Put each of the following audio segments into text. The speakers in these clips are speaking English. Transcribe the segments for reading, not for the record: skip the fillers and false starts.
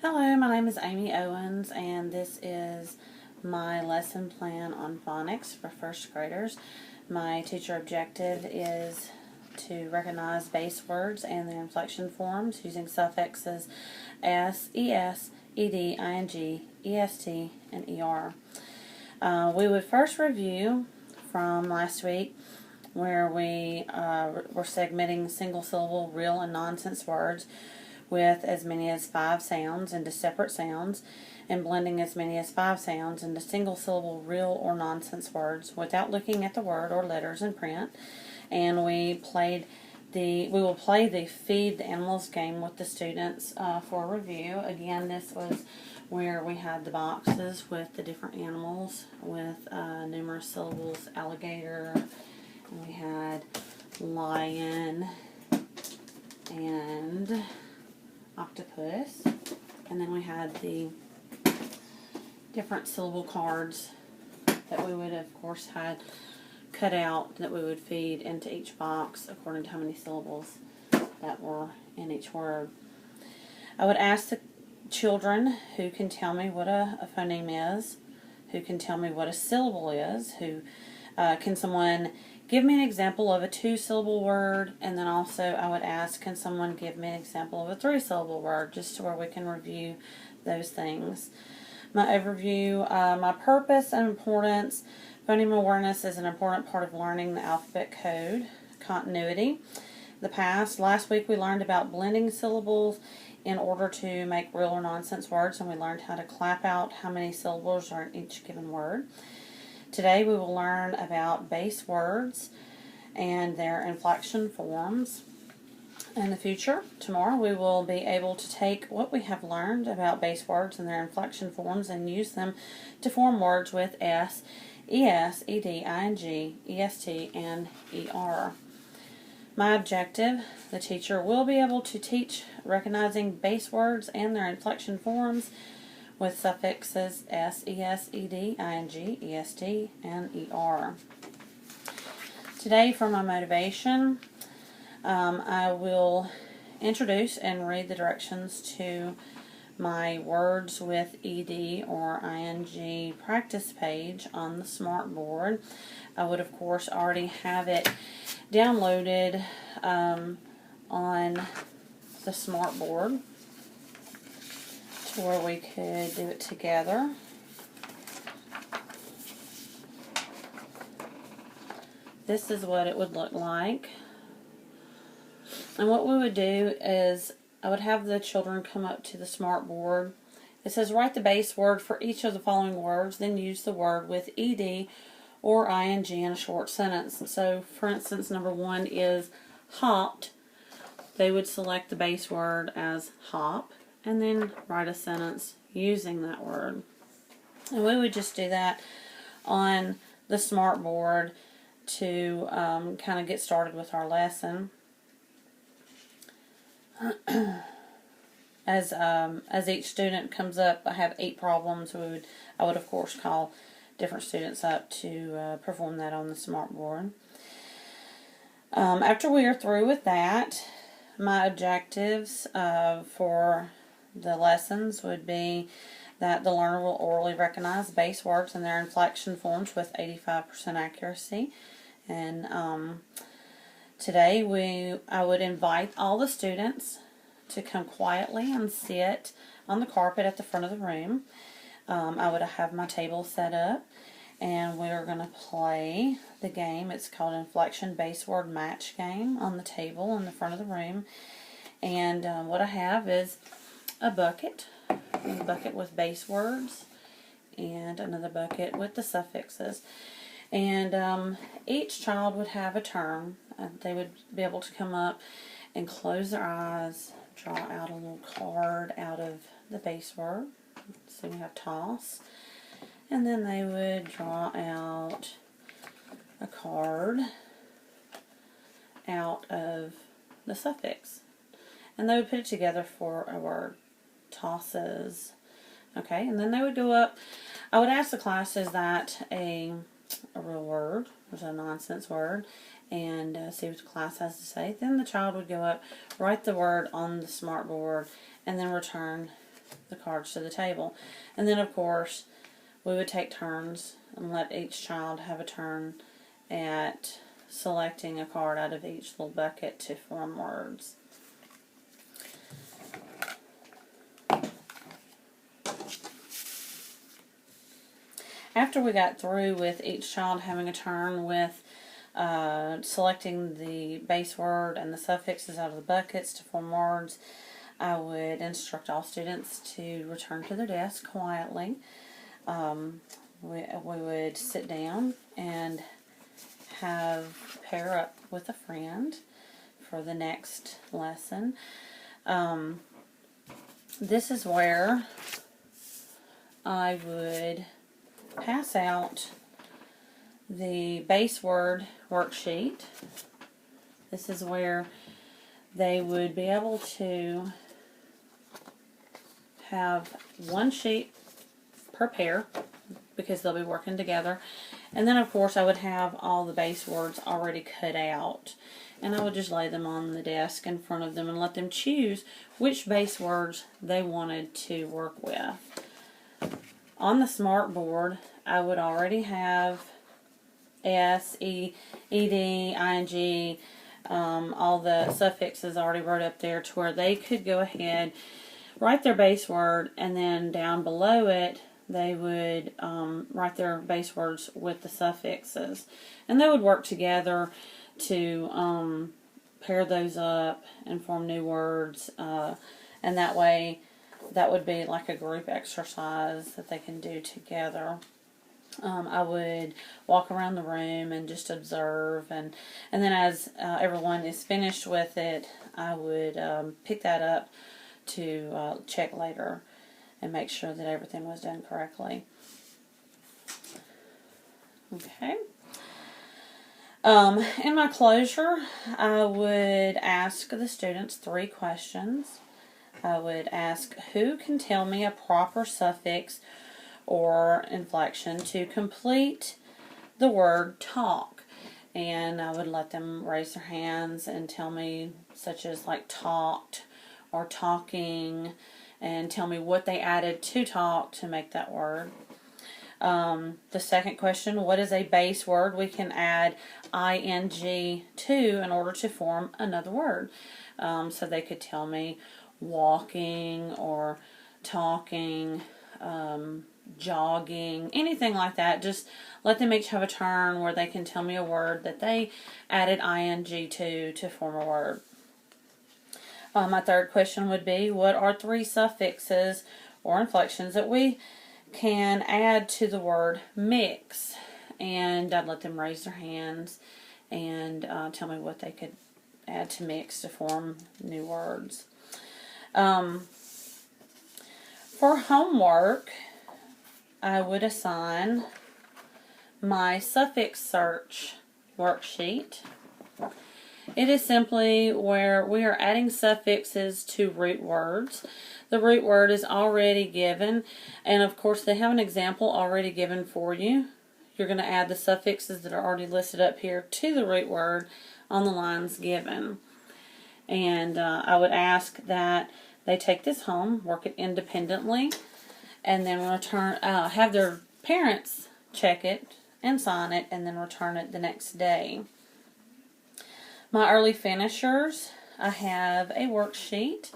Hello, my name is Amy Owens, and this is my lesson plan on phonics for first graders. My teacher objective is to recognize base words and their inflection forms using suffixes s, es, ed, ing, est, and er. We would first review from last week where we were segmenting single syllable real and nonsense words with as many as 5 sounds into separate sounds, and blending as many as 5 sounds into single syllable real or nonsense words without looking at the word or letters in print. And we will play the Feed the Animals game with the students for review. Again, this was where we had the boxes with the different animals with numerous syllables: alligator, and we had lion, and octopus, and then we had the different syllable cards that we would of course had cut out that we would feed into each box according to how many syllables that were in each word. I would ask the children who can tell me what a phoneme is, who can tell me what a syllable is, can someone give me an example of a 2-syllable word, and then also I would ask, can someone give me an example of a 3-syllable word, just to where we can review those things. My overview, my purpose and importance. Phoneme awareness is an important part of learning the alphabet code. Continuity. The past. Last week we learned about blending syllables in order to make real or nonsense words, and we learned how to clap out how many syllables are in each given word. Today we will learn about base words and their inflection forms. In the future, tomorrow, we will be able to take what we have learned about base words and their inflection forms and use them to form words with s, es, ed, ing, est, and er. My objective: the teacher will be able to teach recognizing base words and their inflection forms with suffixes s, es, ed, ing, est, and er. Today, for my motivation, I will introduce and read the directions to my words with ed or ing practice page on the smart board. I would, of course, already have it downloaded on the smart board, where we could do it together. This is what it would look like. And what we would do is I would have the children come up to the smart board. It says write the base word for each of the following words, then use the word with ed or ing in a short sentence. So, for instance, number 1 is hopped. They would select the base word as hop and then write a sentence using that word. And we would just do that on the smart board to kind of get started with our lesson. As each student comes up, I have 8 problems. I would of course call different students up to perform that on the smart board. After we are through with that, my objectives for the lessons would be that the learner will orally recognize base words and their inflection forms with 85% accuracy. And today I would invite all the students to come quietly and sit on the carpet at the front of the room. I would have my table set up, and we're going to play the game. It's called Inflection Base Word Match Game on the table in the front of the room. And what I have is a bucket with base words and another bucket with the suffixes. And each child would have a turn. They would be able to come up and close their eyes, draw out a little card out of the base word. So we have toss. And then they would draw out a card out of the suffix. And they would put it together for a word. Tosses. Okay, and then they would go up. I would ask the class, is that a real word? There's a nonsense word. And see what the class has to say. Then the child would go up, write the word on the smart board, and then return the cards to the table. And then, of course, we would take turns and let each child have a turn at selecting a card out of each little bucket to form words. After we got through with each child having a turn with selecting the base word and the suffixes out of the buckets to form words, I would instruct all students to return to their desk quietly. We would sit down and pair up with a friend for the next lesson. This is where I would pass out the base word worksheet. This is where they would be able to have one sheet per pair because they'll be working together. And then, of course, I would have all the base words already cut out. And I would just lay them on the desk in front of them and let them choose which base words they wanted to work with. On the smart board, I would already have S, E, ED, ING, all the suffixes already wrote up there to where they could go ahead, write their base word, and then down below it, they would write their base words with the suffixes. And they would work together to pair those up and form new words. And that way, that would be like a group exercise that they can do together. I would walk around the room and just observe, and then as everyone is finished with it, I would pick that up to check later and make sure that everything was done correctly. Okay. In my closure, I would ask the students 3 questions. I would ask, who can tell me a proper suffix or inflection to complete the word talk? And I would let them raise their hands and tell me, such as like talked or talking, and tell me what they added to talk to make that word. The second question, what is a base word we can add ing to in order to form another word? So they could tell me walking or talking, jogging, anything like that. Just let them each have a turn where they can tell me a word that they added ing to form a word. My third question would be, what are 3 suffixes or inflections that we can add to the word mix? And I'd let them raise their hands and tell me what they could add to mix to form new words. For homework, I would assign my suffix search worksheet. It is simply where we are adding suffixes to root words. The root word is already given, and of course they have an example already given for you. You're going to add the suffixes that are already listed up here to the root word on the lines given. And I would ask that they take this home, work it independently, and then return, have their parents check it and sign it, and then return it the next day. My early finishers, I have a worksheet.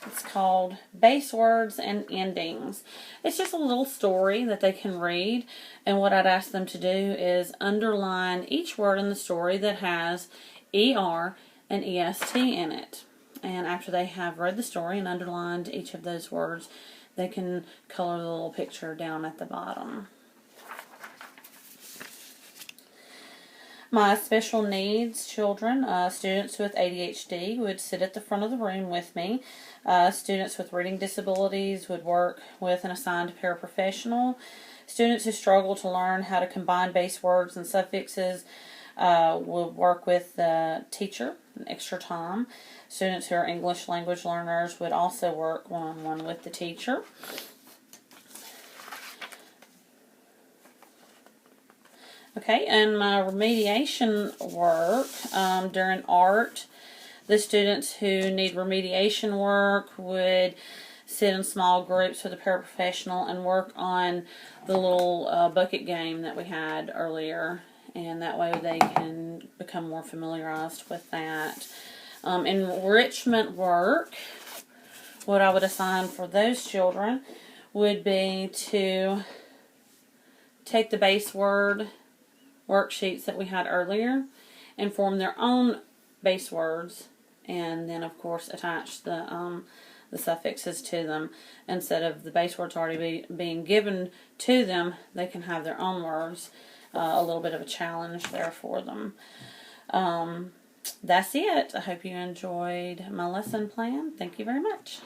It's called Base Words and Endings. It's just a little story that they can read, and what I'd ask them to do is underline each word in the story that has ER and EST in it. And after they have read the story and underlined each of those words, they can color the little picture down at the bottom. My special needs children, students with ADHD, would sit at the front of the room with me. Students with reading disabilities would work with an assigned paraprofessional. Students who struggle to learn how to combine base words and suffixes would work with the teacher an extra time. Students who are English language learners would also work one-on-one with the teacher. Okay, and my remediation work during art, the students who need remediation work would sit in small groups with a paraprofessional and work on the little bucket game that we had earlier. And that way they can become more familiarized with that. Enrichment work, what I would assign for those children would be to take the base word worksheets that we had earlier and form their own base words, and then of course attach the suffixes to them. Instead of the base words already being given to them, they can have their own words. A little bit of a challenge there for them. That's it. I hope you enjoyed my lesson plan. Thank you very much.